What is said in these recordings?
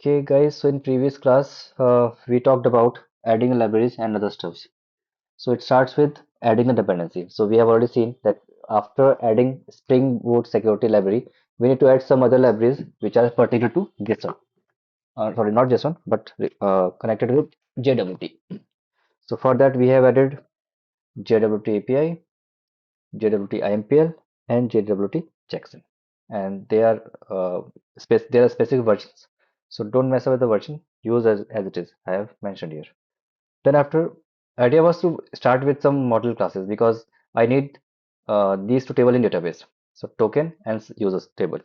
Okay, guys, so in previous class, we talked about adding libraries and other stuffs. So it starts with adding a dependency. So we have already seen that after adding Spring Boot security library, we need to add some other libraries which are particular to JSON. Sorry, not JSON, but connected to JWT. So for that, we have added JWT API, JWT IMPL, and JWT checksum. And there are specific versions. So don't mess up with the version. Use as it is. I have mentioned here. Then after, idea was to start with some model classes because I need these two table in database. So token and users table.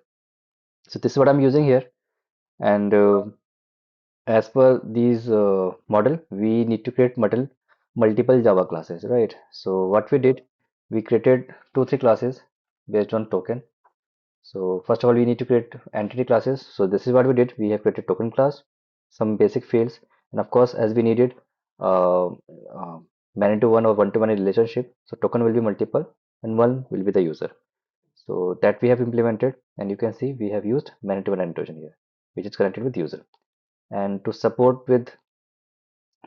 So this is what I'm using here. And as per these model, we need to create multiple Java classes, right? So what we did, we created two, three classes based on token. So first of all, we need to create entity classes. So this is what we did. We have created token class, some basic fields, and of course, as we needed man-to-one or one-to-one relationship, so token will be multiple and one will be the user. So that we have implemented, and you can see we have used man-to-one annotation here, which is connected with user. And to support with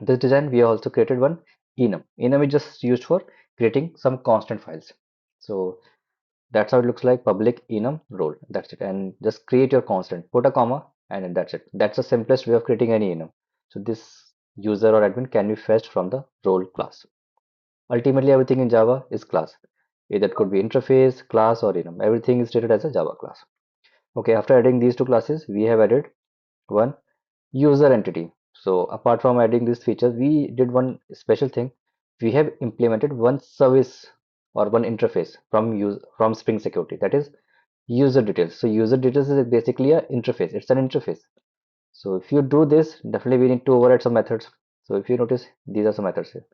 this design, we also created one enum. Enum is just used for creating some constant files. So that's how it looks like, public enum role. That's it. And just create your constant, put a comma, and then that's it. That's the simplest way of creating any enum. So this user or admin can be fetched from the role class. Ultimately, everything in Java is class. Either it could be interface, class, or enum. Everything is treated as a Java class. Okay, after adding these two classes, we have added one user entity. So apart from adding these features, we did one special thing. We have implemented one service or one interface from Spring Security. That is user details. So user details is basically a interface. It's an interface. So if you do this, definitely we need to override some methods. So if you notice, these are some methods here.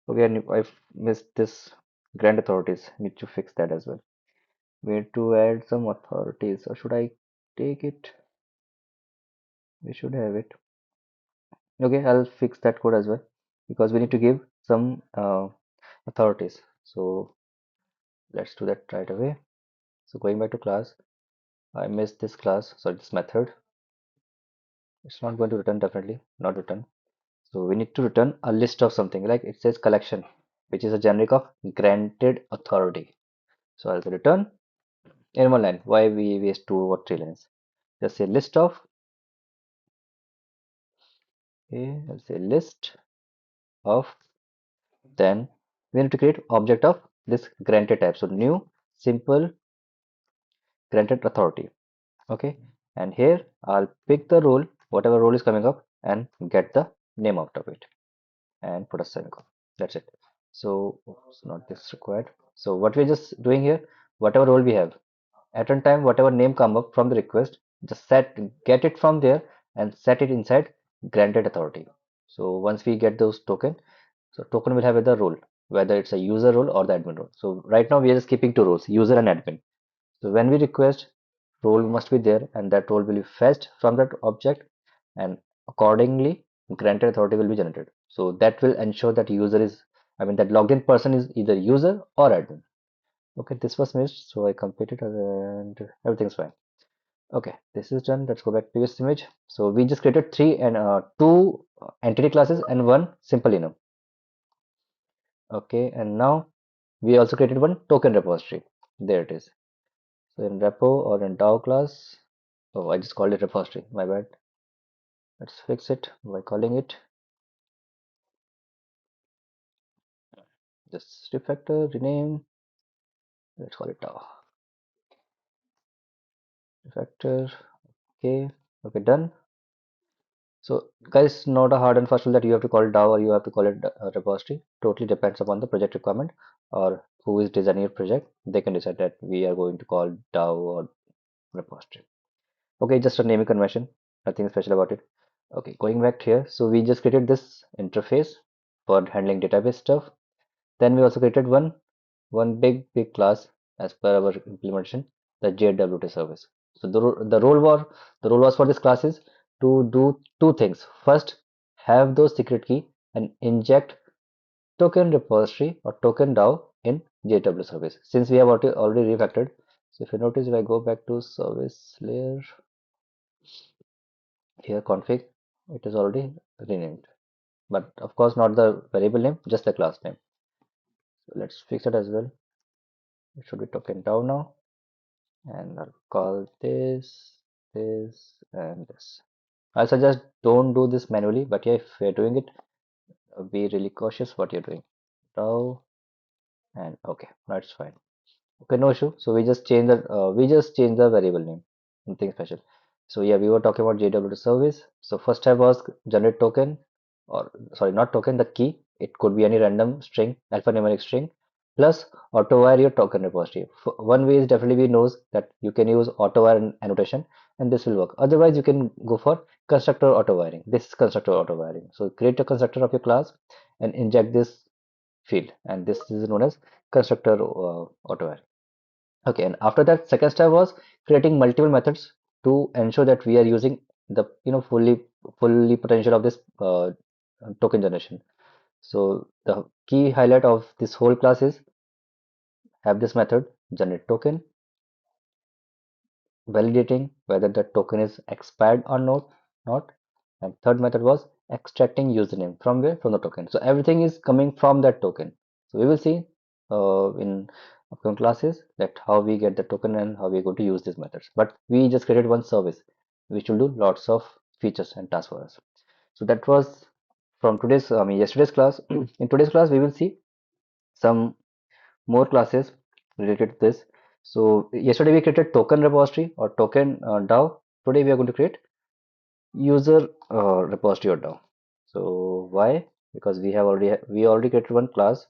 Okay, and I've missed this grant authorities. Need to fix that as well. We need to add some authorities. Or should I take it? We should have it. Okay, I'll fix that code as well because we need to give some authorities. So let's do that right away. So going back to class, I missed this class. Sorry, this method. It's not going to return, definitely not return. So we need to return a list of something, like it says collection, which is a generic of granted authority. So I'll say return in one line. Why we waste two or three lines? Just say list of. Okay, I'll say list of. Then we need to create object of this granted type. So new simple granted authority. Okay, and here I'll pick the role, whatever role is coming up, and get the name out of it and put a semicolon. That's it. So it's not this required. So what we're just doing here, whatever role we have at one time, whatever name come up from the request, just get it from there and set it inside granted authority. So once we get those token, so token will have the role, whether it's a user role or the admin role. So right now we are just keeping two roles, user and admin. So when we request, role must be there and that role will be fetched from that object, and accordingly granted authority will be generated. So that will ensure that user is, I mean that logged in person is either user or admin. Okay, this was missed, so I completed and everything's fine. Okay, this is done. Let's go back to previous image. So we just created three and two entity classes and one simple enum. Okay, and now we also created one token repository. There it is. So in repo or in DAO class, oh, I just called it repository. My bad. Let's fix it by calling it just refactor, rename. Let's call it DAO. Refactor. Okay. Okay, done. So guys, not a hard and fast rule that you have to call it DAO or you have to call it repository. Totally depends upon the project requirement or who is designing your project. They can decide that we are going to call DAO or repository. Okay, just a naming convention. Nothing special about it. Okay, going back here. So we just created this interface for handling database stuff. Then we also created one big class as per our implementation, the JWT service. So the role was for this class is to do two things. First, have those secret key and inject token repository or token DAO in JWT service. Since we have already refactored, so if you notice, if I go back to service layer, here config, it is already renamed, but of course not the variable name, just the class name. So let's fix it as well. It should be token DAO now, and I'll call this, and this. I suggest don't do this manually, but yeah, if you're doing it, be really cautious what you're doing. DAO, and okay, that's fine. Okay, no issue. So we just change the variable name. Nothing special. So yeah, we were talking about JWT service. So first step was generate token, or sorry, not token, the key. It could be any random string, alphanumeric string, plus auto-wire your token repository. One way is definitely we knows that you can use auto-wire annotation, and this will work. Otherwise, you can go for constructor auto-wiring. This is constructor auto-wiring. So create a constructor of your class and inject this field, and this is known as constructor auto-wiring. Okay, and after that, second step was creating multiple methods to ensure that we are using the fully potential of this token generation. So the key highlight of this whole class is have this method generate token, validating whether the token is expired or not. And third method was extracting username from where? From the token. So everything is coming from that token. So we will see in upcoming classes that how we get the token and how we're going to use these methods. But we just created one service which will do lots of features and tasks for us. So that was from yesterday's class. In today's class, we will see some more classes related to this. So yesterday we created token repository or token DAO. Today we are going to create user repository or DAO. So why? Because we already created one class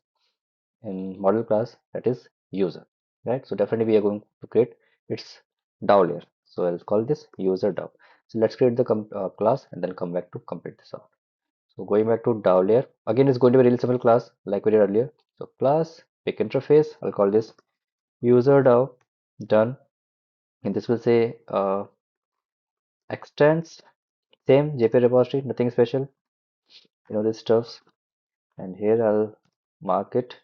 in model class, that is user, right? So definitely we are going to create its DAO layer. So I'll call this user DAO. So let's create the class and then come back to complete this out. So going back to DAO layer, again it's going to be a really simple class like we did earlier. So class pick interface, I'll call this user DAO, done, and this will say extends, same JP repository, nothing special, this stuffs. And here I'll mark it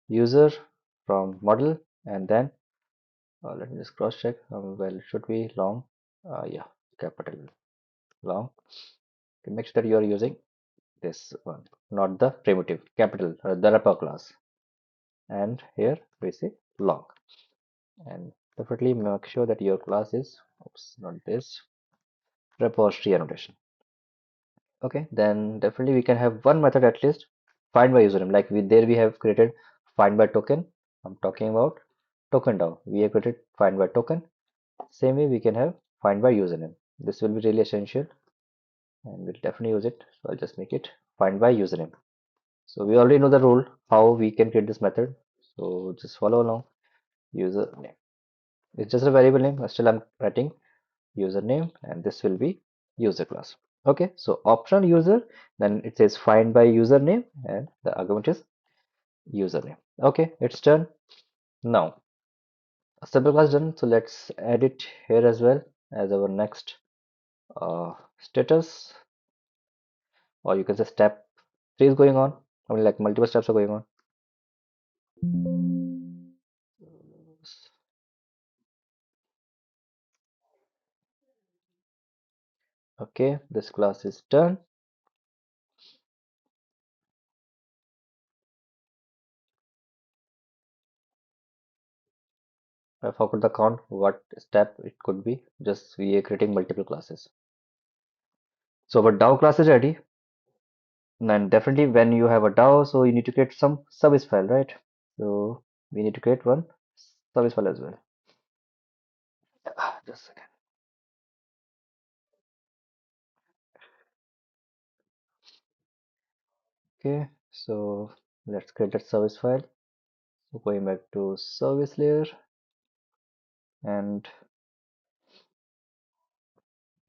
user from model, and then let me just cross check. Well, it should be long. Yeah, capital long. Okay, make sure that you are using this one, not the primitive capital, the wrapper class. And here we say long. And definitely make sure that your class is, oops, not this, repository annotation. Okay, then definitely we can have one method at least, find by username. Like we have created find by token. I'm talking about token DAO. We have created find by token. Same way we can have find by username. This will be really essential and we'll definitely use it. So I'll just make it find by username. So we already know the rule how we can create this method. So just follow along. Username. It's just a variable name. Still I'm writing username and this will be user class. Okay, so optional user, then it says find by username and the argument is username. Okay, it's done. Now a simple class done, so let's add it here as well as our next status, or you can say step 3 is going on. I mean, like multiple steps are going on. Okay, this class is done. I forgot the count what step it could be, just we are creating multiple classes. So our DAO class is ready. And definitely when you have a DAO, so you need to create some service file, right? So we need to create one service file as well. Just a second. Okay, so let's create that service file. So going back to service layer, and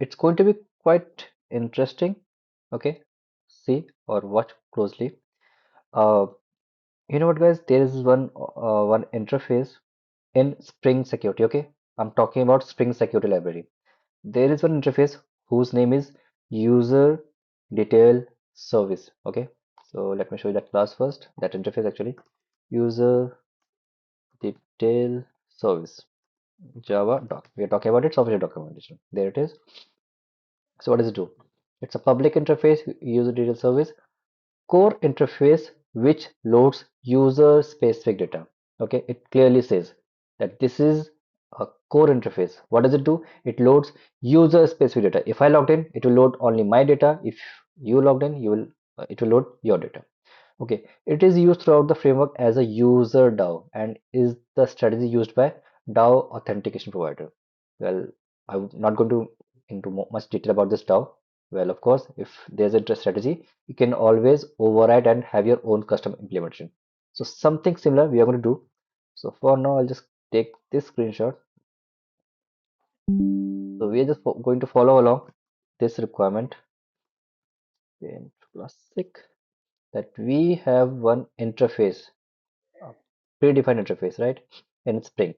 it's going to be quite interesting. Okay, see or watch closely. Uh, you know what, guys? There is one interface in Spring Security. Okay, I'm talking about Spring Security Library. There is one interface whose name is user detail service. Okay, so let me show you that class first. That interface actually user detail service Java doc. We are talking about it, software documentation. There it is. So what does it do? It's a public interface, user detail service, core interface which loads user specific data. Okay, it clearly says that this is a core interface. What does it do? It loads user specific data. If I logged in, it will load only my data. If you logged in, you will it will load your data. Okay, it is used throughout the framework as a user DAO and is the strategy used by DAO authentication provider. Well, I'm not going to into much detail about this DAO. Well, of course, if there's a strategy, you can always override and have your own custom implementation. So something similar we are going to do. So for now, I'll just take this screenshot. So we are just going to follow along this requirement in classic that we have one interface, a predefined interface, right, in Spring.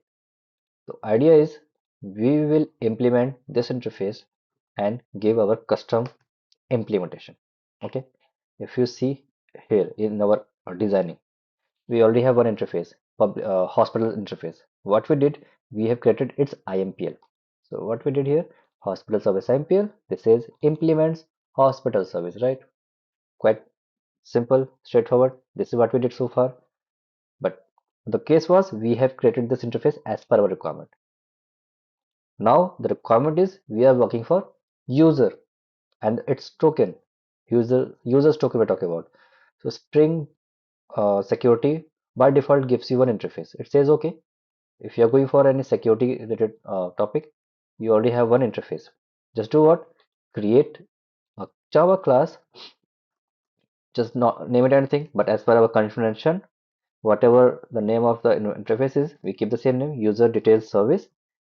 So idea is we will implement this interface and give our custom implementation. Okay, if you see here in our designing, we already have one interface, hospital interface. What we did, we have created its IMPL. So what we did here, hospital service IMPL, this says implements hospital service, right? Quite simple, straightforward. This is what we did so far. But the case was we have created this interface as per our requirement. Now the requirement is we are working for user and its token, user's token we're talking about. So Spring security by default gives you one interface. It says okay, if you're going for any security related topic, you already have one interface. Just do what? Create a Java class, just not name it anything, but as per our convention, whatever the name of the interface is, we keep the same name, user details service,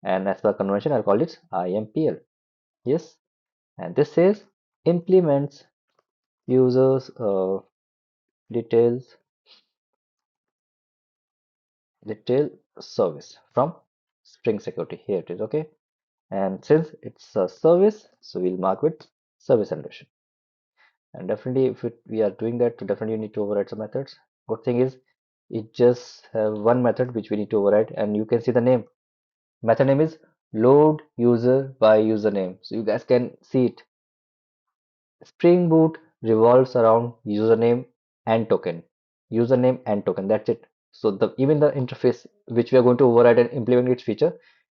and as per convention, I'll call it IMPL. Yes, and this says implements users details detail service from Spring Security. Here it is, okay. And since it's a service, so we'll mark with service annotation. And definitely, if we are doing that, definitely you need to override some methods. Good thing is, it just have one method which we need to override, and you can see the name. Method name is load user by username. So you guys can see it. Spring Boot revolves around username and token. Username and token. That's it. So the even the interface which we are going to override and implement its feature,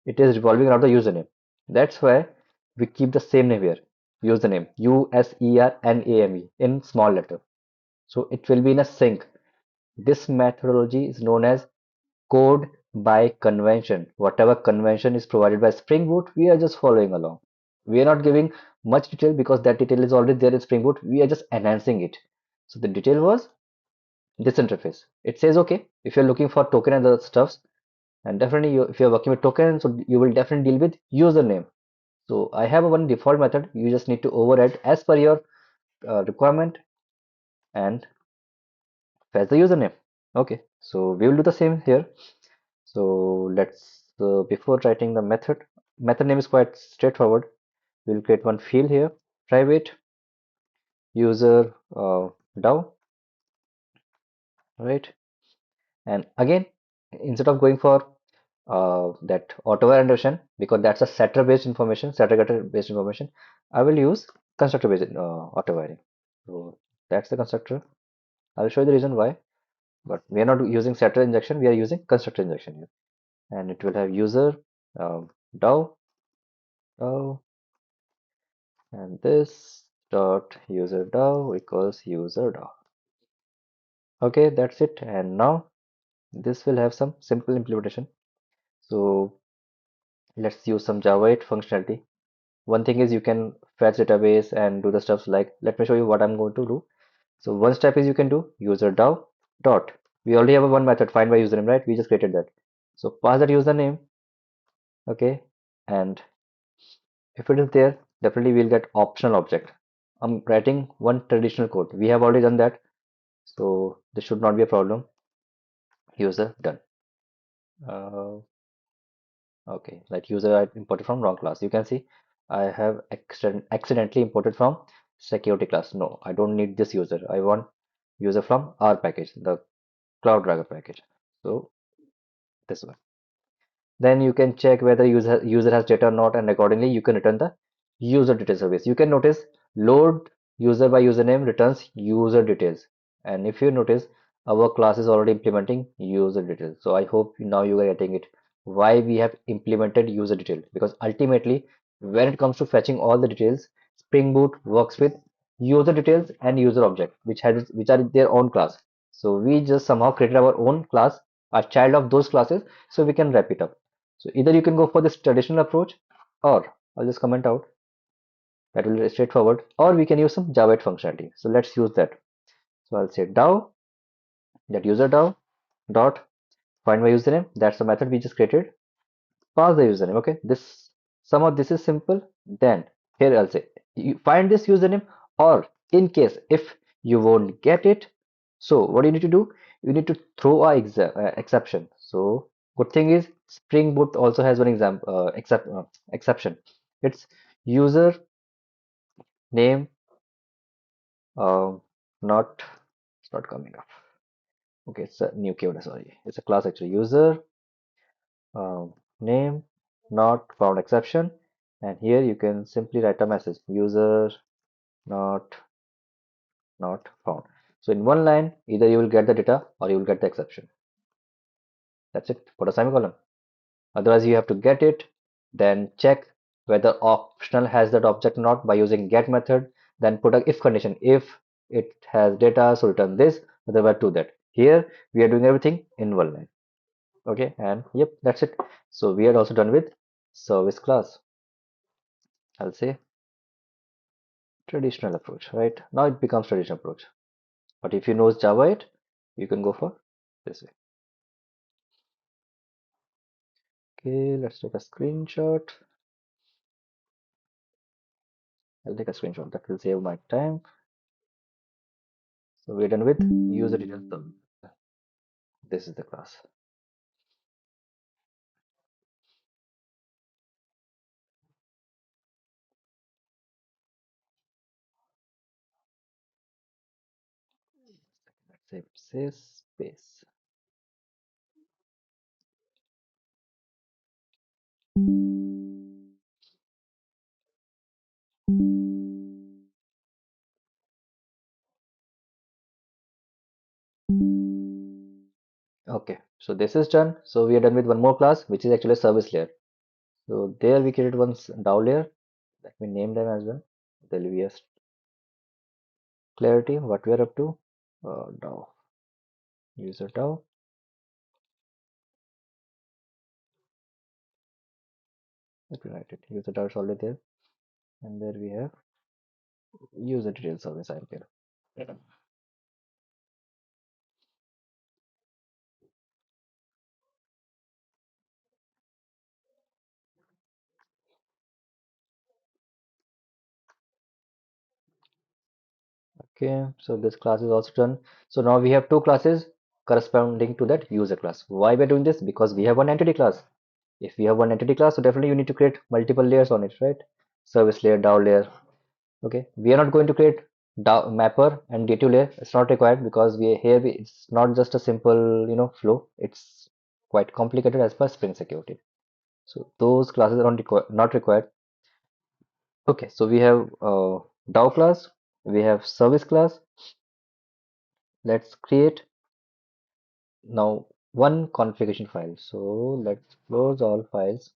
it is revolving around the username. That's why we keep the same name here. Username USERNAME in small letter. So it will be in a sync. This methodology is known as code by convention. Whatever convention is provided by Spring Boot, we are just following along. We are not giving much detail because that detail is already there in Spring Boot. We are just enhancing it. So the detail was this interface. It says okay, if you're looking for token and other stuffs, and definitely if you're working with token, so you will definitely deal with username. So I have one default method. You just need to override as per your requirement and fetch the username. Okay, so we will do the same here. So let's before writing the method name is quite straightforward. We'll create one field here, private user DAO, right? And again, instead of going for that auto annotation, because that's a setter based information, setter getter based information, I will use constructor based auto. So that's the constructor. I'll show you the reason why, but we are not using setter injection, we are using constructor injection here. And it will have user DAO, DAO, and this dot user DAO equals user DAO. Okay, that's it. And now this will have some simple implementation. So let's use some Java 8 functionality. One thing is you can fetch database and do the stuff like, let me show you what I'm going to do. So one step is you can do user DAO dot. We already have a one method find by username, right? We just created that. So pass that username, okay, and if it is there, definitely we'll get optional object. I'm writing one traditional code. We have already done that, so this should not be a problem. User done. Uh, okay, like user I imported from wrong class. You can see I have accidentally imported from security class. No, I don't need this user. I want user from our package, the Cloud Driver package. So this one. Then you can check whether user has data or not, and accordingly you can return the user detail service. You can notice load user by username returns user details. And if you notice, our class is already implementing user details. So I hope now you are getting it. Why we have implemented user detail? Because ultimately, when it comes to fetching all the details, Spring Boot works with user details and user object, which are their own class. So we just somehow created our own class, a child of those classes, so we can wrap it up. So either you can go for this traditional approach, or I'll just comment out that will be straightforward, or we can use some JWT functionality. So let's use that. So I'll say DAO, that user DAO dot find my username. That's the method we just created. Pass the username. Okay, this somehow this is simple. Then here I'll say you find this username, or in case if you won't get it, so what do you need to do? You need to throw a exception. So good thing is Spring Boot also has one exception. It's user name, not it's not coming up. Okay, it's a new keyword. Sorry, it's a class actually. User name not found exception, and here you can simply write a message: user not not found. So in one line, either you will get the data or you will get the exception. That's it. Put a semicolon. Otherwise, you have to get it, then check whether optional has that object or not by using get method. Then put a if condition. If it has data, so return this. Otherwise, do that. Here we are doing everything in one line. Okay, and yep, that's it. So we are also done with service class. I'll say traditional approach, right? Now it becomes traditional approach. But if you know Java 8, you can go for this way. Okay, let's take a screenshot. I'll take a screenshot. That will save my time. So we're done with user details. This is the class. Let's say space. Okay, so this is done. So we are done with one more class, which is actually a service layer. So there we created one DAO layer. Let me name them as well. There will be a clarity what we are up to. DAO user DAO. Let me write it. User DAO is already there, and there we have user detail service IMPL. Okay, so this class is also done. So now we have two classes corresponding to that user class. Why we're doing this? Because we have one entity class. If we have one entity class, so definitely you need to create multiple layers on it, right? Service layer, DAO layer. Okay, we are not going to create DAO mapper and D2 layer. It's not required because it's not just a simple flow. It's quite complicated as per Spring security. So those classes are not required. Okay, so we have DAO class, we have service class. Let's create now one configuration file. So let's close all files.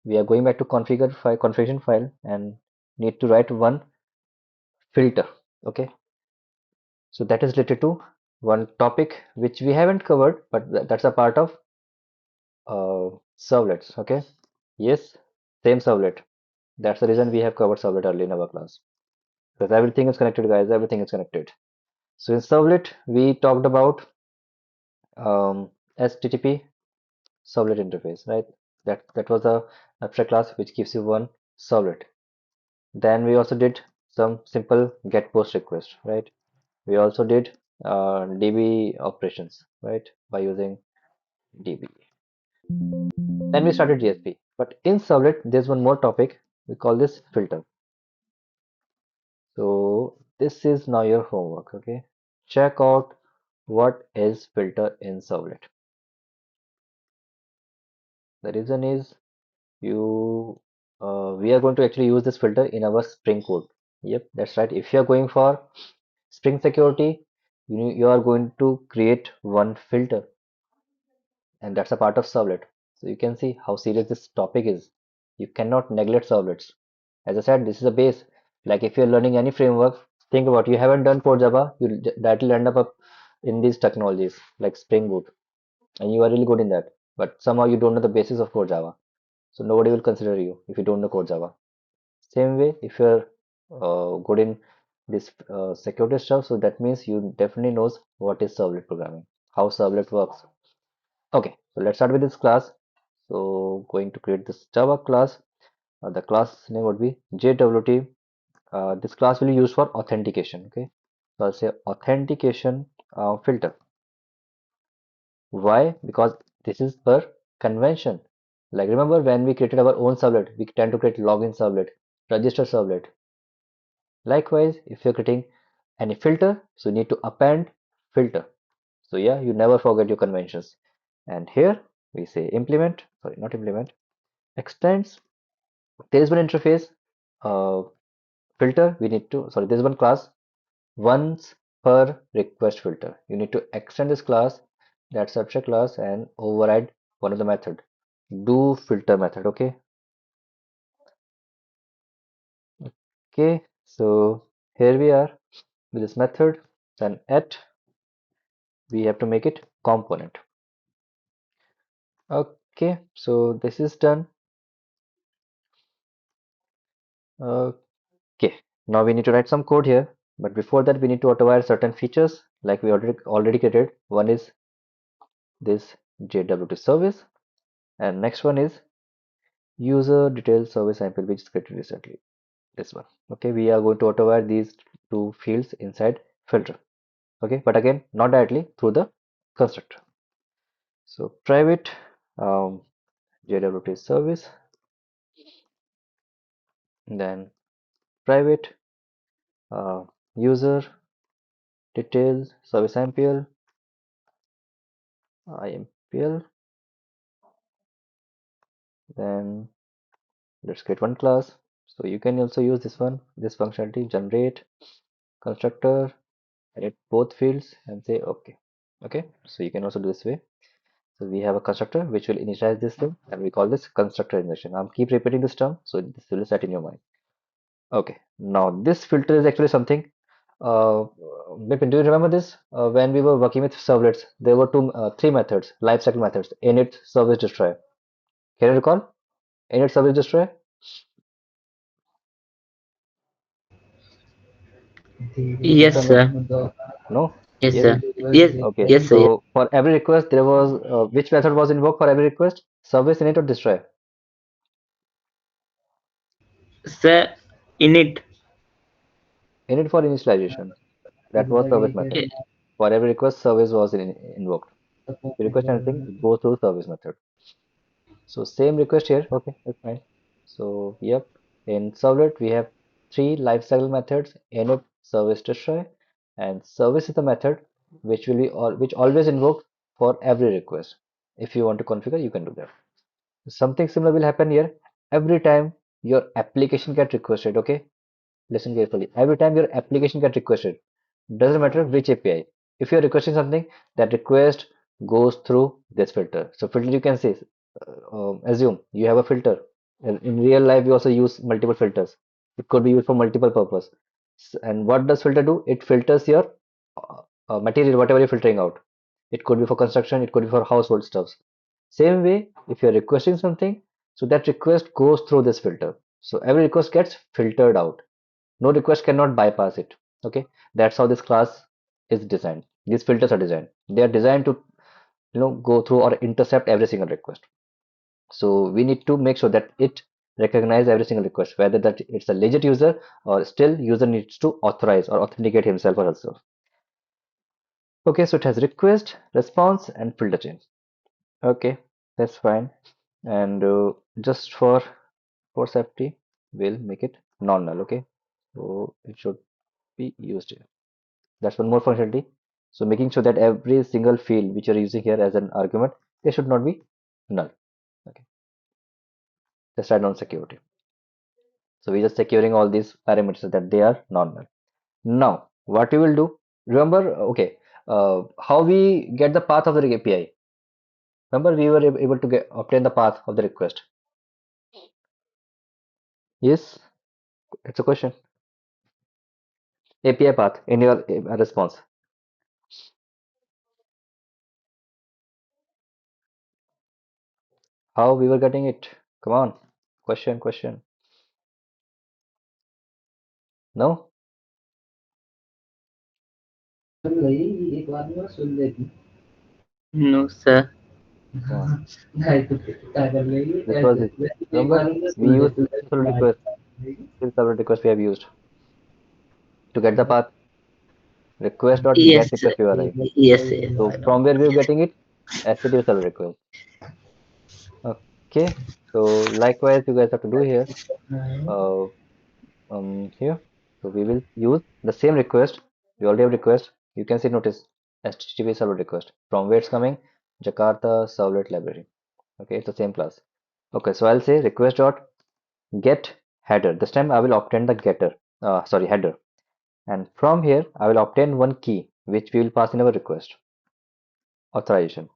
We are going back to configuration file and need to write one filter. Okay, so that is related to one topic which we haven't covered, but that's a part of servlets. Okay, yes, same servlet. That's the reason we have covered servlet early in our class, because everything is connected, guys. Everything is connected. So in servlet we talked about HTTP servlet interface, right? That was a abstract class which gives you one servlet. Then we also did some simple get post request, right? We also did DB operations, right? By using DB. Then we started GSP. But in servlet, there's one more topic. We call this filter. So this is now your homework, okay? Check out what is filter in servlet. The reason is you we are going to actually use this filter in our Spring code. Yep, that's right. If you are going for Spring security, you are going to create one filter, and that's a part of servlet. So you can see how serious this topic is. You cannot neglect servlets. As I said, this is a base. Like if you're learning any framework, think about you haven't done core Java, that will end up in these technologies like Spring Boot, and you are really good in that. But somehow you don't know the basics of core Java, so nobody will consider you if you don't know core Java. Same way, if you're good in this security stuff, so that means you definitely knows what is servlet programming, how servlet works. Okay, so let's start with this class. So going to create this Java class. The class name would be JWT. This class will be used for authentication. Okay, so I'll say authentication filter. Why? Because this is per convention. Like remember when we created our own servlet, we tend to create login servlet, register servlet. Likewise, if you're creating any filter, so you need to append filter. So yeah, you never forget your conventions. And here we say implement, sorry, not implement, extends. There is one interface, uh, filter. We need to, sorry, there is one class, once per request filter. You need to extend this class, that subject class, and override one of the method, do filter method. Okay, okay. So here we are with this method. Then at we have to make it component. Okay, so this is done. Okay, now we need to write some code here, but before that we need to auto-wire certain features like we already created. One is this JWT service, and next one is user detail service sample, which is created recently. This one. Okay, we are going to auto-wire these two fields inside filter. Okay, but again, not directly through the constructor. So private JWT service, then private user details service MPL, IMPL, then let's create one class. So you can also use this one, this functionality, generate constructor, edit both fields and say okay. Okay, so you can also do this way. So we have a constructor which will initialize this thing and we call this constructor injection. I'm keep repeating this term so this will set in your mind. Okay, now this filter is actually something. Bipin, do you remember this? When we were working with servlets, there were three methods, lifecycle methods: init, service, destroy. Can you recall? Init, service, destroy. Yes, sir. No? Yes, Yes? sir. Yes, Okay. yes, sir. Yes. So for every request, there was which method was invoked for every request? Service, init, or destroy? Sir, in it. Init for initialization. That was service method. eh, For every request, service was invoked. If you request anything, it goes through service method. So same request here. Okay, that's fine. So yep, in servlet we have three lifecycle methods: init, service, destroy, and service is the method which will be which always invoked for every request. If you want to configure, you can do that. Something similar will happen here every time your application get requested. Okay, listen carefully. Every time your application get requested, doesn't matter which API. If you're requesting something, that request goes through this filter. So filter, you can say, assume you have a filter. In real life, we also use multiple filters. It could be used for multiple purpose. And what does filter do? It filters your material, whatever you're filtering out. It could be for construction, it could be for household stuffs. Same way, if you're requesting something, so that request goes through this filter. So every request gets filtered out. No request cannot bypass it. Okay, that's how this class is designed. These filters are designed. They are designed to go through or intercept every single request. So we need to make sure that it recognize every single request, whether that it's a legit user or still user needs to authorize or authenticate himself or herself. Okay, so it has request, response, and filter chain. Okay, that's fine. And just for safety, we'll make it non-null. Okay, so it should be used here. That's one more functionality. So making sure that every single field which you're using here as an argument, they should not be null. Okay, let's write down security. So we're just securing all these parameters that they are normal. Now, what we will do, remember, okay, how we get the path of the API. Remember, we were able to obtain the path of the request. Yes, it's a question. API path in your response. How we were getting it? Come on, question, question. No? No, sir. Come on. This was it. Remember, we used server request. Still server request we have used to get the path. Request dot Yes, get sir. request URI. Yes, yes, I So know. from where we are getting it? HTTP server request. Okay. So likewise, you guys have to do here. Uh, here. So we will use the same request. We already have request. You can see notice HTTP server request. From where it's coming? Jakarta Servlet Library. Okay, it's the same class. Okay, so I'll say request dot get header. This time I will obtain the getter. Sorry, header. And from here I will obtain one key which we will pass in our request authorization.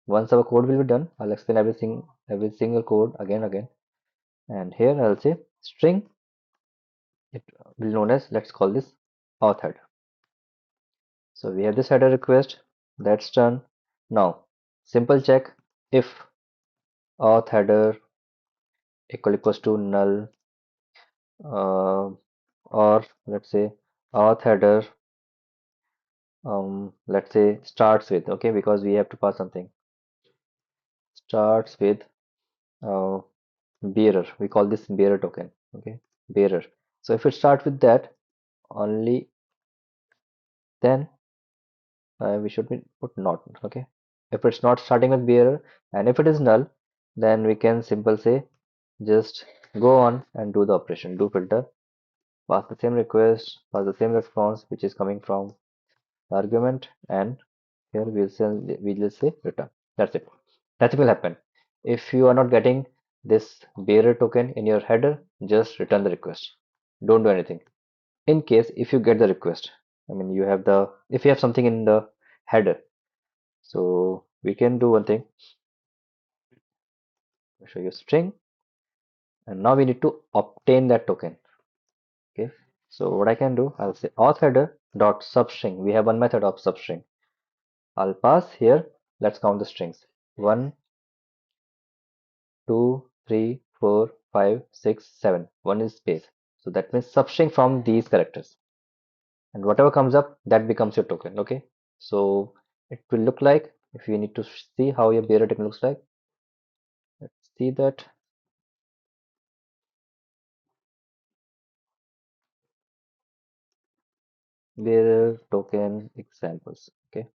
Once our code will be done, I'll explain everything, every single code again. And here I'll say string. It will known as, let's call this auth header. So we have this header request that's done. Now simple check if auth header equals to null, or let's say auth header, let's say starts with, okay, because we have to pass something, starts with uh, bearer. We call this bearer token. Okay, bearer. So if it starts with that only, then we should be put not. Okay, if it's not starting with bearer, and if it is null, then we can simple say just go on and do the operation, do filter, pass the same request, pass the same response which is coming from the argument, and here we'll say return. That's it. Nothing will happen. If you are not getting this bearer token in your header, just return the request. Don't do anything. In case if you get the request, I mean you have the, if you have something in the header, so we can do one thing. I'll show you string, and now we need to obtain that token. Okay. So what I can do, I'll say auth header dot substring. We have one method of substring. I'll pass here. Let's count the strings. 1, 2, 3, 4, 5, 6, 7. One is space. So that means substring from these characters. And whatever comes up, that becomes your token. Okay. So it will look like, if you need to see how your bearer token looks like, let's see that. Bearer token examples. Okay.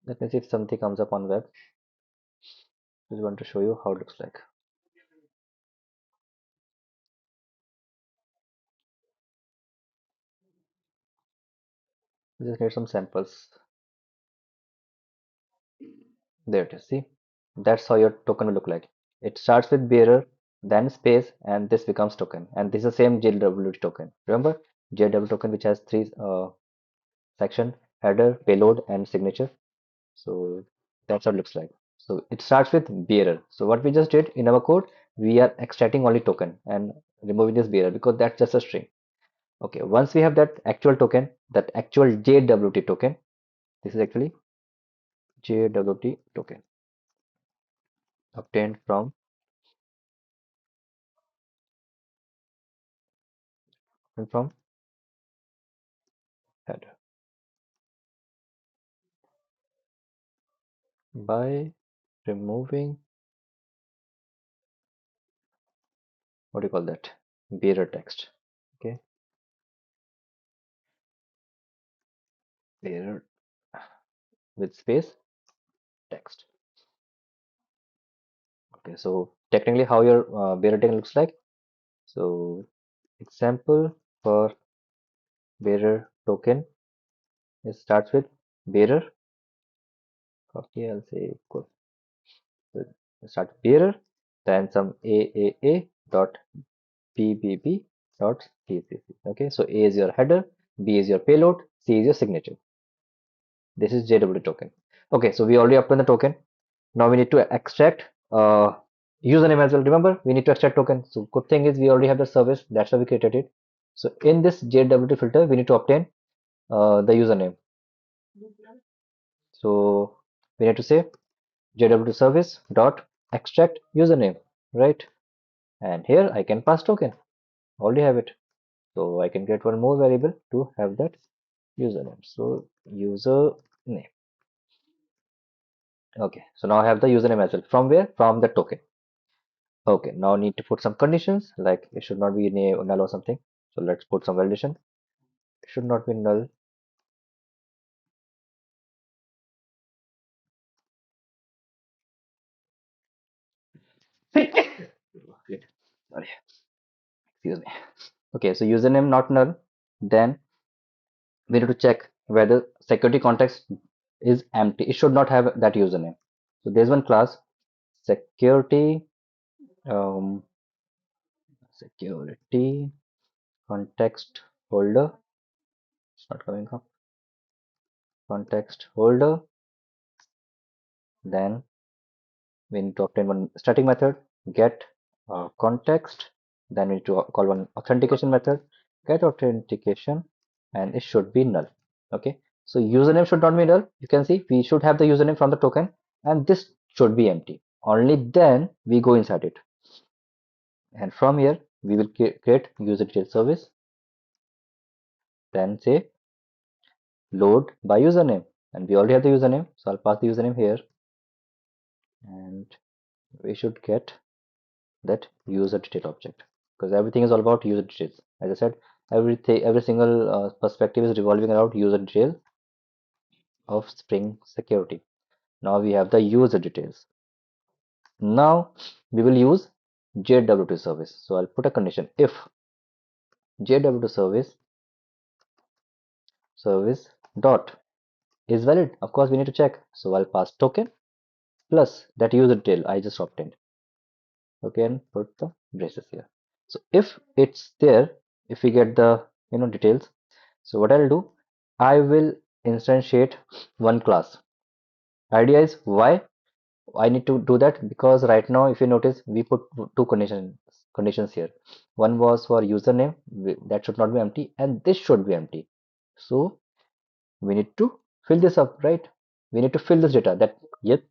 Let me see if something comes up on web. Just want to show you how it looks like. We just need some samples. There it is. See, that's how your token will look like. It starts with bearer, then space, and this becomes token. And this is the same JWT token. Remember JWT token, which has three section: header, payload, and signature. So that's how it looks like. So it starts with bearer. So what we just did in our code, we are extracting only token and removing this bearer because that's just a string. Okay, once we have that actual token, that actual JWT token, this is actually JWT token obtained from header by removing, what do you call that, bearer text. Okay, bearer with space text. Okay, so technically how your bearer token looks like. So example for bearer token, it starts with bearer. Okay, I'll say equal. start with bearer, then some AAA dot BBB dot CCC. Okay, so A is your header, B is your payload, C is your signature. This is JWT token. Okay, so we already obtained the token. Now we need to extract username as well. Remember, we need to extract token. So good thing is we already have the service. That's why we created it. So in this JWT filter, we need to obtain the username. So we need to say JWT service dot extract username, right? And here I can pass token. Already have it. So I can get one more variable to have that username. So username. Okay, so now I have the username as well. From where? From the token. Okay, now need to put some conditions like it should not be null or something. So let's put some validation. It should not be null. Wait, sorry, excuse me. Okay, so username not null. Then we need to check whether security context is empty. It should not have that username. So there's one class security um, security context holder. It's not coming up. Context holder. Then we need to obtain one static method get context. Then we need to call one authentication method get authentication, and it should be null. Okay, so username should not be null. You can see we should have the username from the token, and this should be empty. Only then we go inside it, and from here we will create user detail service, then say load by username, and we already have the username, so I'll pass the username here, and we should get that user detail object, because everything is all about user details. As I said, every single perspective is revolving around user detail of Spring Security. Now we have the user details. Now we will use JWT service. So I'll put a condition if JWT service dot is valid. Of course, we need to check. So I'll pass token plus that user detail I just obtained. Okay, and put the braces here. So if it's there, if we get the details, so what I'll do, I will instantiate one class. Idea is why I need to do that, because right now if you notice we put two conditions here. One was for username, that should not be empty, and this should be empty. So we need to fill this up, right? We need to fill this data that yet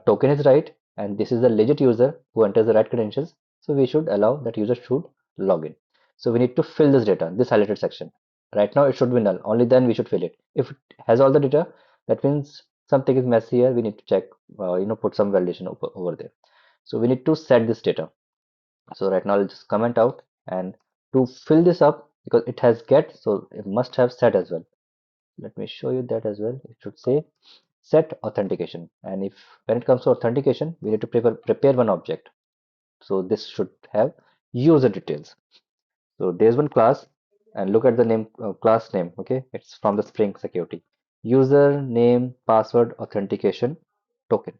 token is right and this is the legit user who enters the right credentials, so we should allow that user should log in. So we need to fill this data, this highlighted section. Right now it should be null, only then we should fill it. If it has all the data, that means something is messy here. We need to check, put some validation over there. So we need to set this data. So right now I'll just comment out, and to fill this up, because it has get, so it must have set as well. Let me show you that as well. It should say set authentication, and if when it comes to authentication we need to prepare one object. So this should have user details. So there's one class, and look at the name, class name. Okay, it's from the Spring Security user name password authentication token.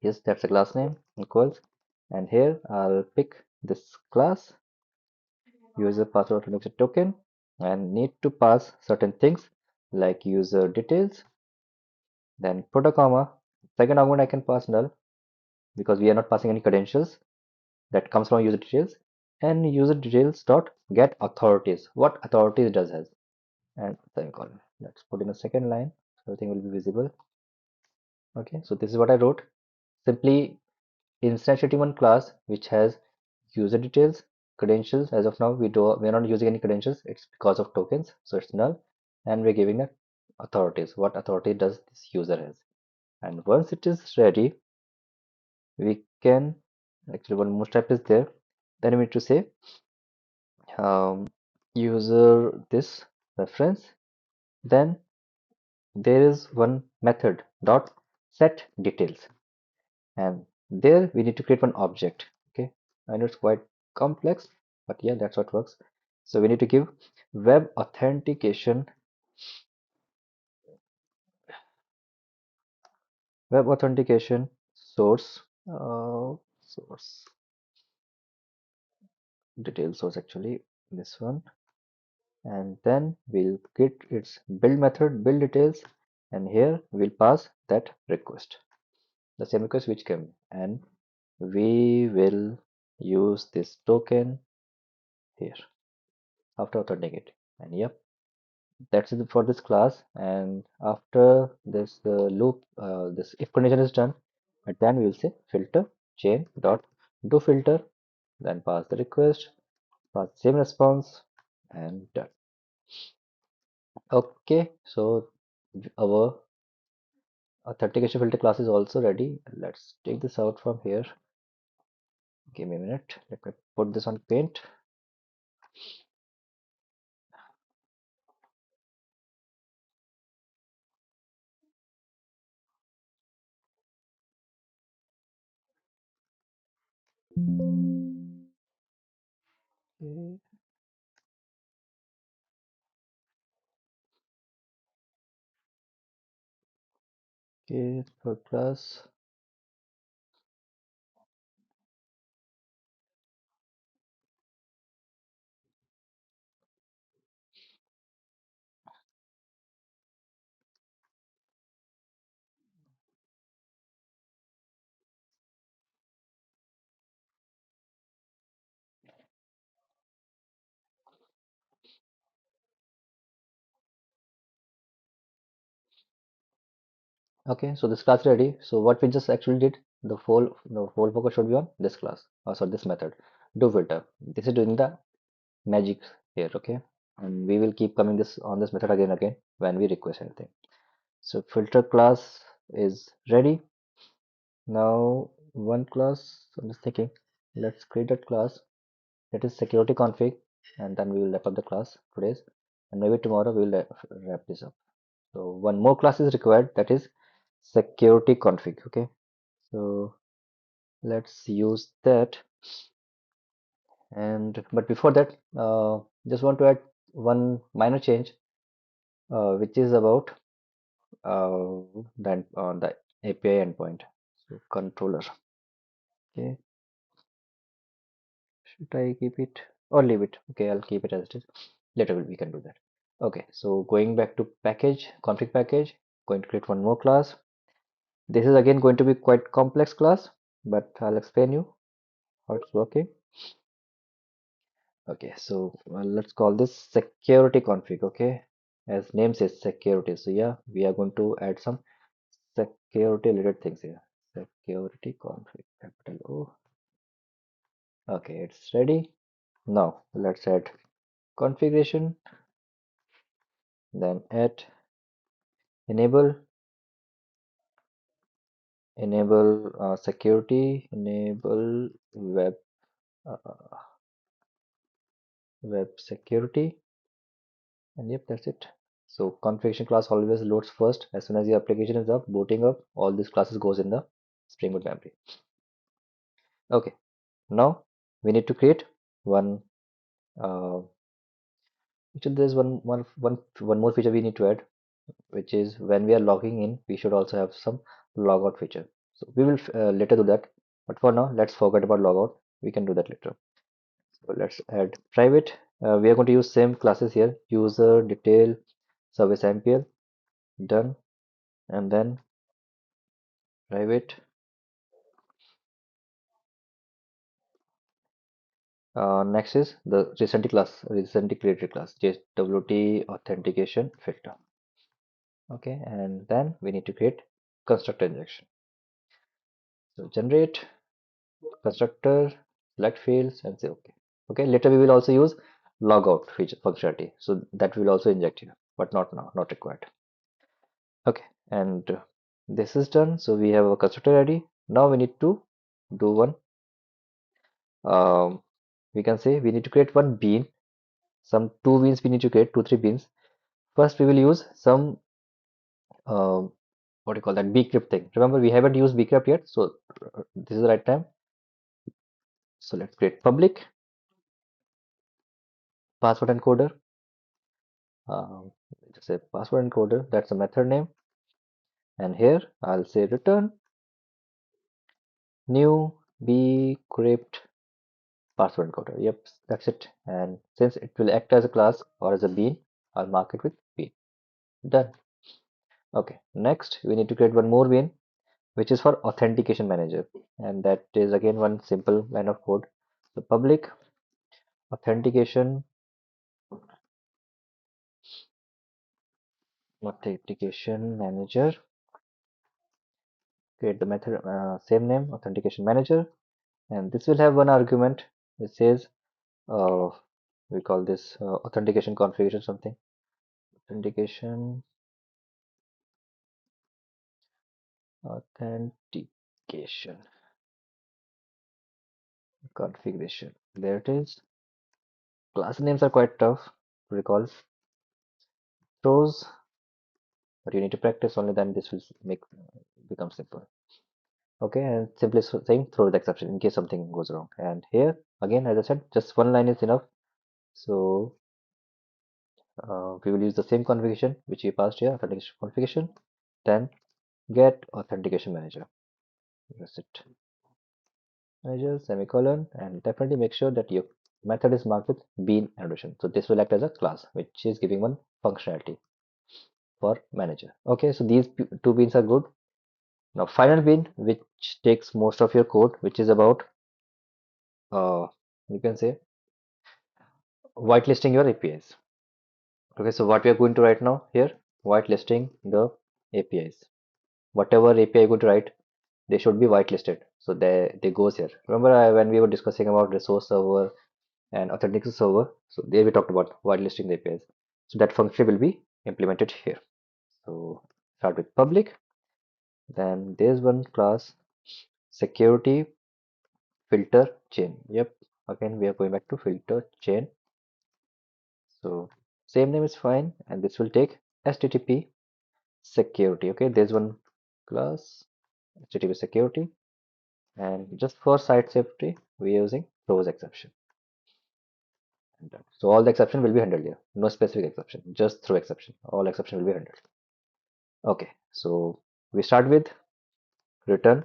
Yes, that's the class name equals, and here I'll pick this class user password authentication token, and need to pass certain things like user details, then put a comma. Second argument I can pass null, because we are not passing any credentials that comes from user details, and user details dot get authorities, what authorities does has, and semicolon. Let's put in a second line so everything will be visible. Okay, so this is what I wrote. Simply instantiating one class which has user details, credentials. As of now we're not using any credentials, it's because of tokens, so it's null, and we're giving it authorities, what authority does this user has. And once it is ready, we can actually, one more step is there. Then we need to say user this reference, then there is one method dot set details, and there we need to create one object. Okay, I know it's quite complex, but yeah, that's what works. So we need to give web authentication web authentication source, source detail source, actually this one, and then we'll get its build method, build details, and here we'll pass that request, the same request which came, and we will use this token here after authenticating. And yep, that's it for this class. And after this loop, this if condition is done, at then we will say filter chain dot do filter, then pass the request, pass same response, and done. Okay, so our authentication filter class is also ready. Let's take this out from here. Give me a minute. Let me put this on paint. Okay, okay, for class. Okay, so this class ready. So what we just actually did, the whole focus should be on this class. Oh, sorry, this method. Do filter. This is doing the magic here, okay? And we will keep coming this on this method again and again when we request anything. So filter class is ready. Now one class, I'm just thinking, let's create that class that is security config, and then we will wrap up the class today's, and maybe tomorrow we will wrap this up. So one more class is required, that is security config. Okay, so let's use that. And but before that, just want to add one minor change, which is about the API endpoint. So controller. Okay, should I keep it or leave it? Okay, I'll keep it as it is. Later we can do that. Okay, so going back to package, config package, going to create one more class. This is again going to be quite complex class, but I'll explain you how it's working. Okay, so let's call this security config. Okay, as name says security. So yeah, we are going to add some security related things here. Security config, capital O. Okay, it's ready. Now let's add configuration, then add enable, security, enable uh, web security, and yep, that's it. So configuration class always loads first. As soon as your application is up, booting up, all these classes goes in the Springboot memory. Okay, now we need to create one. Actually, there's one more feature we need to add, which is when we are logging in, we should also have some logout feature. So we will later do that. But for now, let's forget about logout. We can do that later. So let's add private. We are going to use same classes here: user, detail, service MPL. Done, and then private. Next is the recently created class, JWT authentication filter. Okay, and then we need to create constructor injection. So generate constructor, select fields, and say okay. Okay, later we will also use logout feature functionality, so that will also inject here, but not now, not required. Okay, and this is done. So we have a constructor ready. Now we need to do one. Um, we can say we need to create one bean, some two beans we need to create, two, three beans. First, we will use some what do you call that, Bcrypt thing. Remember, we haven't used Bcrypt yet, so this is the right time. So let's create public password encoder. Um, just say password encoder. That's a method name. and here I'll say return new Bcrypt password encoder. Yep, that's it. And since it will act as a class or as a bean, I'll mark it with bean. Done. Okay, next we need to create one more bean which is for authentication manager, and that is again one simple line of code. So public authentication manager, create the method, same name, authentication manager, and this will have one argument which says uh, we call this authentication configuration something, authentication authentication configuration. There it is. Class names are quite tough to recall. Throws, but you need to practice, only then this will make become simple. Okay, and simply saying throw the exception in case something goes wrong. And here again, as I said, just one line is enough. So we will use the same configuration which we passed here, authentication configuration, then get authentication manager. That's it. Manager semicolon, and definitely make sure that your method is marked with bean annotation. So this will act as a class which is giving one functionality for manager. Okay, so these two beans are good. Now final bean, which takes most of your code, which is about you can say whitelisting your APIs. Okay, so what we are going to write now here, whitelisting the APIs. Whatever API you're going to write, they should be whitelisted. So they goes here. Remember when we were discussing about resource server and authentication server, so there we talked about whitelisting the APIs. So that function will be implemented here. So start with public, then there's one class security filter chain. Yep, again we are going back to filter chain. So same name is fine, and this will take HTTP security. Okay, there's one class HTTP security, and just for site safety we're using throws exception. And done. So all the exception will be handled here, no specific exception, just throw exception, all exception will be handled. Okay, so we start with return,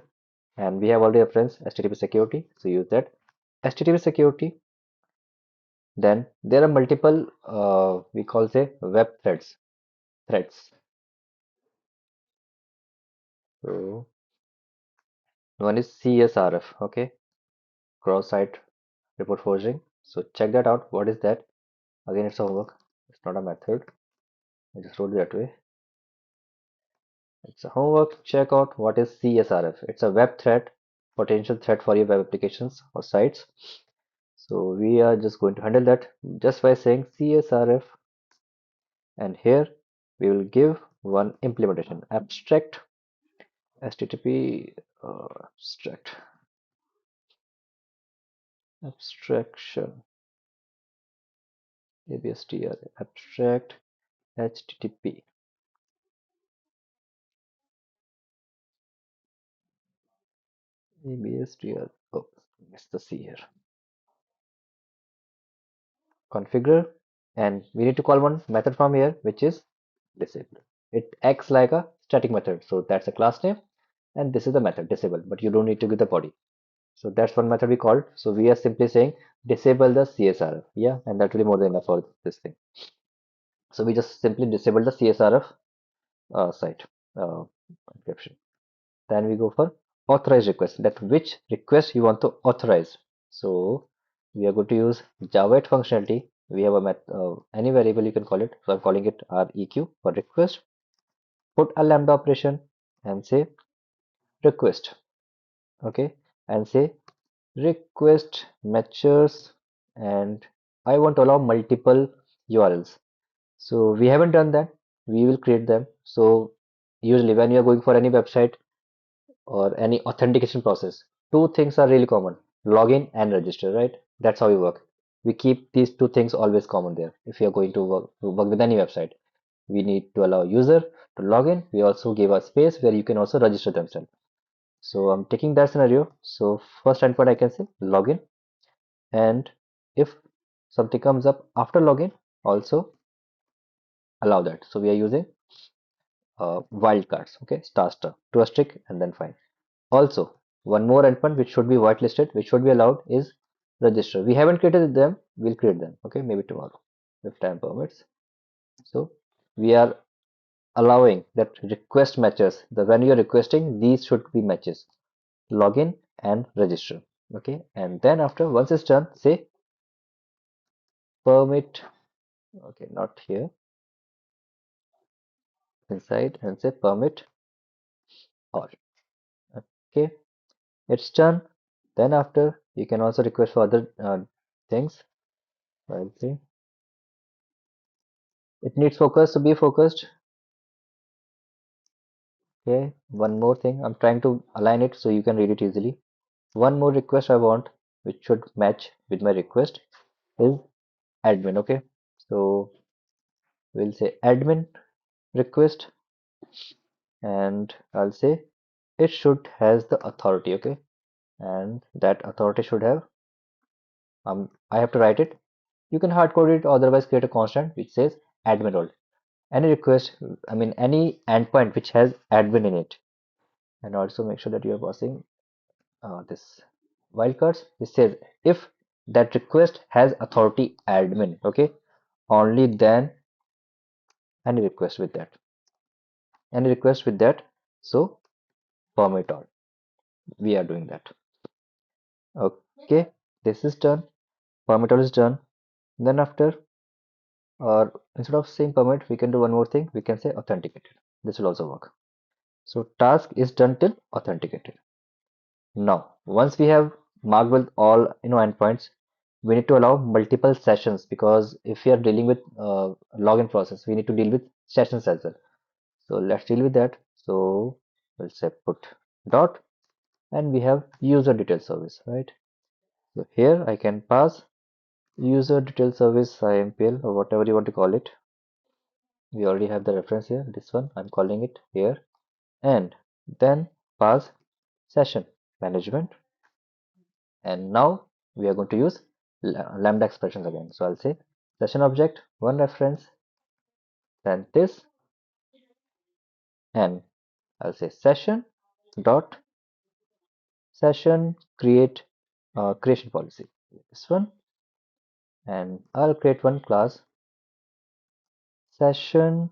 and we have already referenced HTTP security, so use that HTTP security. Then there are multiple we call say web threads. So one is CSRF, okay, cross-site report forging. So check that out. What is that? Again, it's a homework. It's not a method. I just wrote it that way. It's a homework. Check out what is CSRF. It's a web threat, potential threat for your web applications or sites. So we are just going to handle that just by saying CSRF, and here we will give one implementation abstract HTTP abstraction ABSTR abstract HTTP. ABSTR. Oh, missed the C here. Configure, and we need to call one method from here which is disable. It acts like a static method, so that's a class name, and this is the method disable, but you don't need to give the body. So that's one method we called. So we are simply saying disable the CSRF. Yeah, and that will be more than enough for this thing. So we just simply disable the CSRF site encryption. Then we go for authorize request, that which request you want to authorize. So we are going to use JWT functionality. We have a any variable you can call it. So I'm calling it REQ for request. Put a lambda operation and say request. Okay, and say request matches, and I want to allow multiple URLs. So we haven't done that. We will create them. So usually when you are going for any website or any authentication process, two things are really common: login and register, right? That's how we work. We keep these two things always common there. If you are going to work with any website, we need to allow user to log in. We also give a space where you can also register themselves. So I'm taking that scenario. So first endpoint I can say login, and if something comes up after login, also allow that. So we are using wildcards. Okay, star to a strict and then fine. Also, one more endpoint which should be whitelisted, which should be allowed is register. We haven't created them, we'll create them. Okay, maybe tomorrow if time permits. So we are allowing that request matches. The when you're requesting, these should be matches. Login and register. Okay, and then after once it's done, say permit. Okay, not here. Inside and say permit all. Okay, it's done. Then after you can also request for other things. I'll see. It needs focus to be focused. Okay, one more thing. I'm trying to align it so you can read it easily. One more request I want, which should match with my request, is admin. Okay, so we'll say admin request, and I'll say it should has the authority. Okay, and that authority should have I have to write it. You can hard code it, or otherwise create a constant which says admin role. Any request, I mean any endpoint which has admin in it, and also make sure that you are passing this wildcards. It says if that request has authority admin, okay, only then any request with that, any request with that. So permit all. We are doing that. Okay, this is done. Permit all is done. Then after, or instead of saying permit, we can do one more thing. We can say authenticated. This will also work. So task is done till authenticated. Now, once we have marked with all endpoints, we need to allow multiple sessions because if we are dealing with login process, we need to deal with sessions as well. So let's deal with that. So we'll say put dot and we have user detail service, right? So here I can pass user detail service IMPL or whatever you want to call it. We already have the reference here. This one I'm calling it here, and then pass session management. And now we are going to use lambda expressions again. So I'll say session object, one reference, then this, and I'll say session dot session create creation policy. This one, and I'll create one class session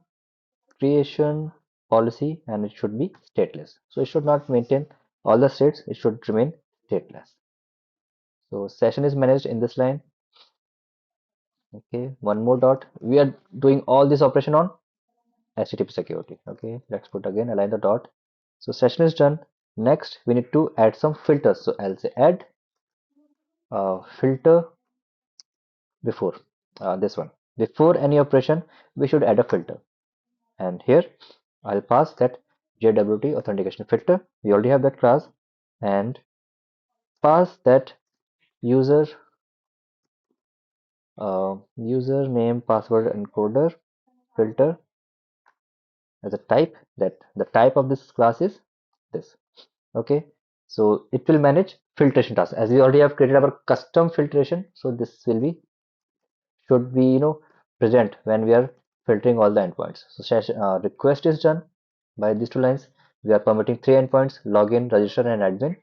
creation policy, and it should be stateless. So it should not maintain all the states, it should remain stateless. So session is managed in this line. Okay, one more dot. We are doing all this operation on HTTP security. Okay, let's put again align the dot. So session is done. Next, we need to add some filters. So I'll say add filter before this one. Before any operation, we should add a filter. And here, I'll pass that JWT authentication filter. We already have that class, and pass that user username password encoder filter as a type. That the type of this class is this. Okay, so it will manage filtration tasks as we already have created our custom filtration. So this will be should be present when we are filtering all the endpoints. So session request is done by these two lines. We are permitting three endpoints: login, register, and admin.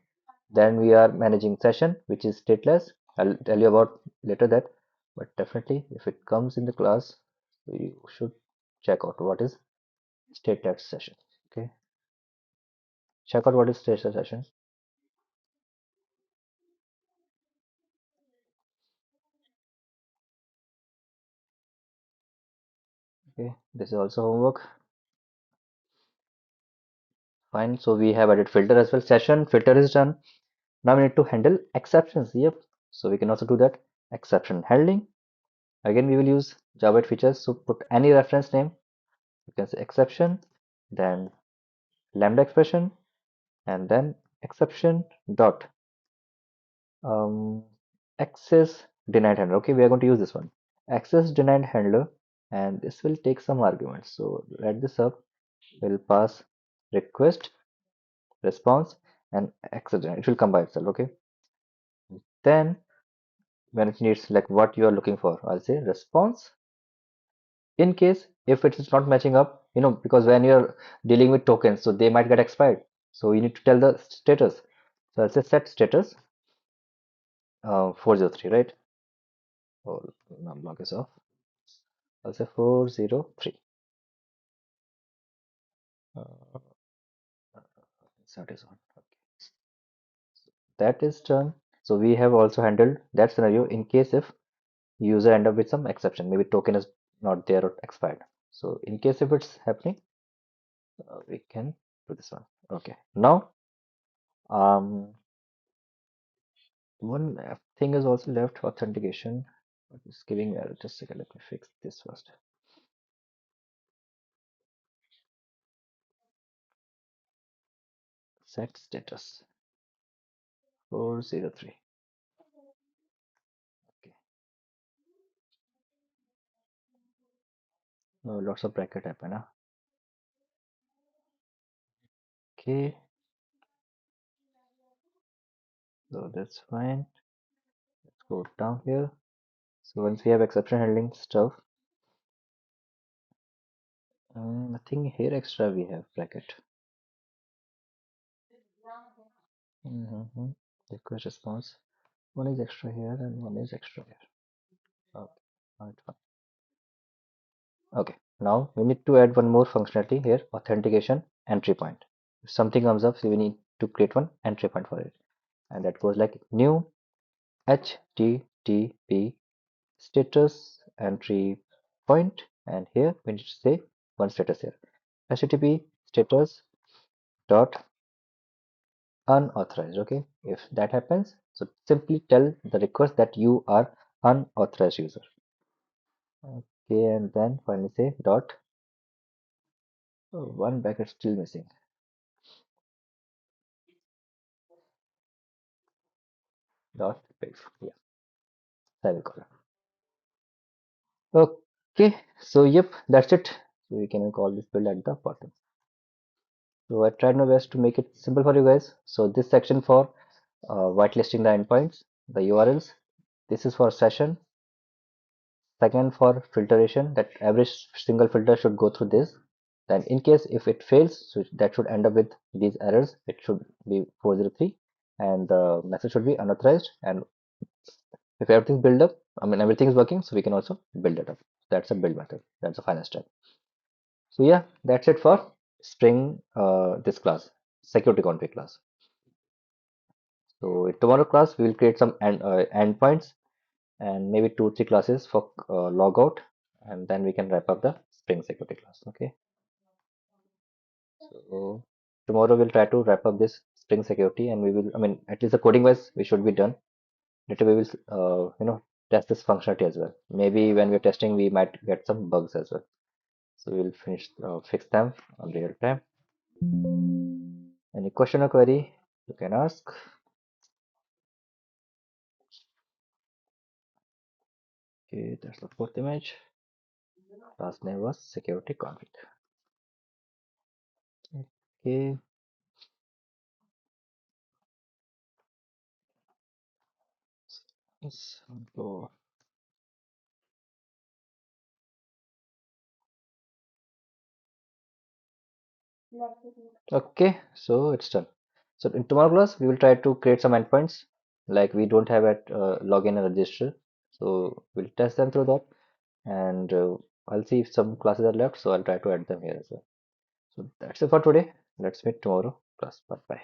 Then we are managing session, which is stateless. I'll tell you about later that, but definitely if it comes in the class, you should check out what is stateless session. Okay, check out what is stateless session. Okay, this is also homework. Fine, so we have added filter as well. Session filter is done. Now we need to handle exceptions. Yep, so we can also do that. Exception handling. Again, we will use JWT features. So put any reference name. You can say exception, then lambda expression, and then exception dot um, access denied handler. Okay, we are going to use this one. Access denied handler, and this will take some arguments. So write this up. We'll pass request, response, and access denied. It will come by itself. Okay. Then when it needs like what you are looking for, I'll say response. In case if it is not matching up, because when you're dealing with tokens, so they might get expired. So you need to tell the status. So I'll say set status 403, right? Oh, numlock is off. I'll say 403. Uh, that is on. Okay. That is done. So we have also handled that scenario in case if user end up with some exception, maybe token is not there or expired. So in case if it's happening, we can do this one. Okay. Now, um, one thing is also left, authentication. It's giving me error. Just a second. Let me fix this first. Set status 403. Okay. No, lots of bracket happen. Huh? Okay. So that's fine. Let's go down here. So once we have exception handling stuff, nothing here extra we have bracket. Request response. One is extra here and one is extra here. Okay. Now it's fine. Okay. Now we need to add one more functionality here, authentication entry point. If something comes up, so we need to create one entry point for it. And that goes like new HTTP status entry point, and here we need to say one status here, HTTP status dot unauthorized. Okay, if that happens, so simply tell the request that you are unauthorized user. Okay, and then finally say dot, oh, one bracket still missing, dot page. Yeah, semicolon. Okay, so yep, that's it. So we can call this build at the bottom. So I tried my best to make it simple for you guys. So this section for whitelisting the endpoints, the URLs. This is for session. Second for filtration, that every single filter should go through this. Then in case if it fails, so that should end up with these errors. It should be 403 and the message should be unauthorized. And if everything's built up, I mean everything is working, so we can also build it up. That's a build method. That's the final step. So yeah, that's it for Spring this class, security config class. So in tomorrow class we will create some endpoints and maybe 2 3 classes for logout, and then we can wrap up the Spring security class. Okay. So tomorrow we'll try to wrap up this Spring security, and we will, I mean, at least the coding wise, we should be done. Later we will, test this functionality as well. Maybe when we're testing, we might get some bugs as well. So we'll fix them on real time. Any question or query you can ask. Okay, that's the fourth image. Last name was security config. Okay. Let's go. Okay, so it's done. So in tomorrow class, we will try to create some endpoints like we don't have at login and register. So we'll test them through that, and I'll see if some classes are left. So I'll try to add them here as well. So that's it for today. Let's meet tomorrow class. Bye bye.